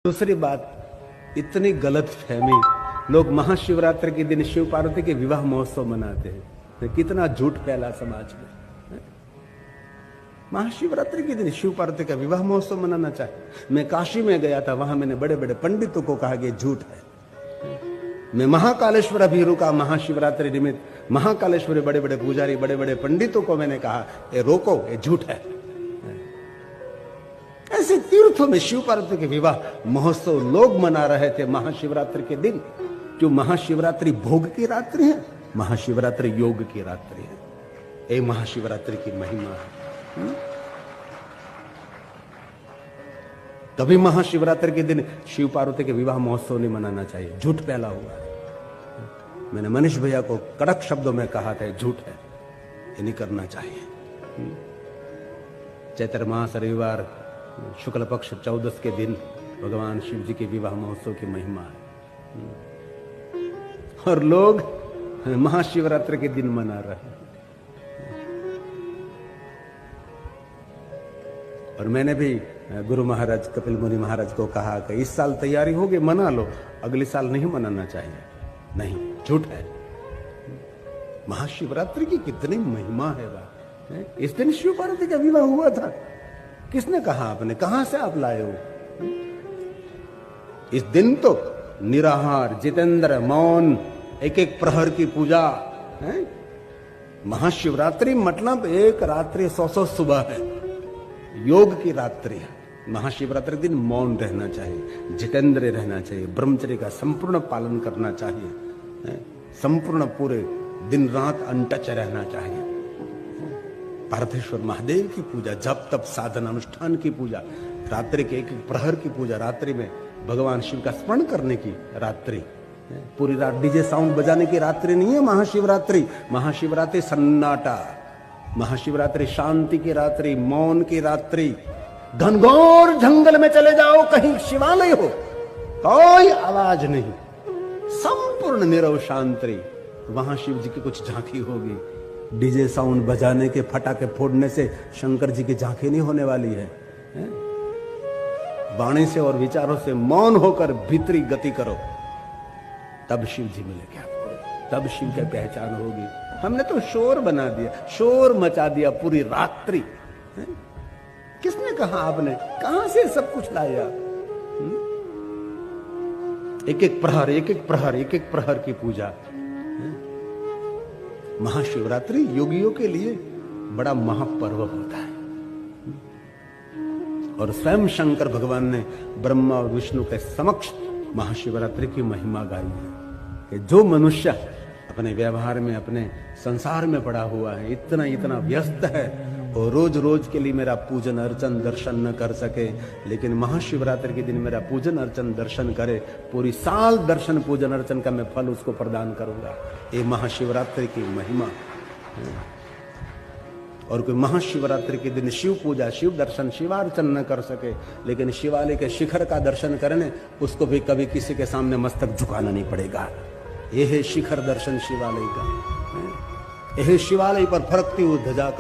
दूसरी बात, इतनी गलत फहमी, लोग महाशिवरात्रि के दिन शिव पार्वती के विवाह महोत्सव मनाते हैं। कितना झूठ फैला समाज में। महाशिवरात्रि के दिन शिव पार्वती का विवाह महोत्सव मनाना चाहे। मैं काशी में गया था, वहां मैंने बड़े बड़े पंडितों को कहा कि झूठ है। मैं महाकालेश्वर अभी रुका महाशिवरात्रि निमित्त, महाकालेश्वर बड़े बड़े पुजारी बड़े बड़े पंडितों को मैंने कहा ये रोको, ये झूठ है। ऐसे तीर्थों में शिव पार्वती के विवाह महोत्सव लोग मना रहे थे महाशिवरात्रि के दिन। क्यों? महाशिवरात्रि भोग की रात्रि है, महाशिवरात्रि योग की रात्रि है। ये महाशिवरात्रि की महिमा है। कभी महाशिवरात्रि के दिन शिव पार्वती के विवाह महोत्सव नहीं मनाना चाहिए, झूठ फैला हुआ है। मैंने मनीष भैया को कड़क शब्दों में कहा था झूठ है, ये नहीं करना चाहिए। चैत्र मास रविवार शुक्ल पक्ष 14 के दिन भगवान शिव जी के विवाह महोत्सव की महिमा है, और लोग महाशिवरात्रि के दिन मना रहे हैं। और मैंने भी गुरु महाराज कपिल मुनि महाराज को कहा कि इस साल तैयारी होगी, मना लो, अगले साल नहीं मनाना चाहिए। नहीं, झूठ है। महाशिवरात्रि की कितनी महिमा है बात। इस दिन शिव पार्वती का विवाह हुआ था। किसने कहा? आपने कहां से आप लाए हो? इस दिन तो निराहार, जितेंद्र, मौन, एक एक प्रहर की पूजा है। महाशिवरात्रि मतलब एक रात्रि 100 सुबह है, योग की रात्रि है। महाशिवरात्रि दिन मौन रहना चाहिए, जितेंद्र रहना चाहिए, ब्रह्मचर्य का संपूर्ण पालन करना चाहिए, संपूर्ण पूरे दिन रात अनटच रहना चाहिए। पार्थेश्वर महादेव की पूजा, जप तप साधन अनुष्ठान की पूजा, रात्रि के एक एक प्रहर की पूजा, रात्रि में भगवान शिव का स्मरण करने की रात्रि, पूरी रात डीजे साउंड बजाने की रात्रि नहीं है महाशिवरात्रि। महाशिवरात्रि सन्नाटा, महाशिवरात्रि शांति की रात्रि, मौन की रात्रि। घनघोर जंगल में चले जाओ, कहीं शिवालय हो, कोई आवाज नहीं, संपूर्ण नीरव शांति, वहां शिव जी की कुछ झांकी होगी। डीजे साउंड बजाने के, फटाके फोड़ने से शंकर जी की झांकी नहीं होने वाली है। वाणी से और विचारों से मौन होकर भीतरी गति करो, तब शिव जी मिलेंगे आपको, तब शिव की पहचान होगी। हमने तो शोर बना दिया, शोर मचा दिया पूरी रात्रि। किसने कहा? आपने कहां से सब कुछ लाया? एक एक प्रहर, एक एक प्रहर, एक एक प्रहर की पूजा। महाशिवरात्रि योगियों के लिए बड़ा महापर्व होता है। और स्वयं शंकर भगवान ने ब्रह्मा और विष्णु के समक्ष महाशिवरात्रि की महिमा गाई है कि जो मनुष्य अपने व्यवहार में, अपने संसार में पड़ा हुआ है, इतना इतना व्यस्त है, वो रोज रोज के लिए मेरा पूजन अर्चन दर्शन न कर सके, लेकिन महाशिवरात्रि के दिन मेरा पूजन अर्चन दर्शन करे, पूरी साल दर्शन पूजन अर्चन का मैं फल उसको प्रदान करूंगा। ये महाशिवरात्रि की महिमा। और कोई महाशिवरात्रि के दिन शिव पूजा, शिव दर्शन, शिवार्चन न कर सके, लेकिन शिवालय के शिखर का दर्शन करने उसको भी कभी किसी के सामने मस्तक झुकाना नहीं पड़ेगा। यह है शिखर दर्शन शिवालय का। यह शिवालय पर फरकती हुई ध्वजा का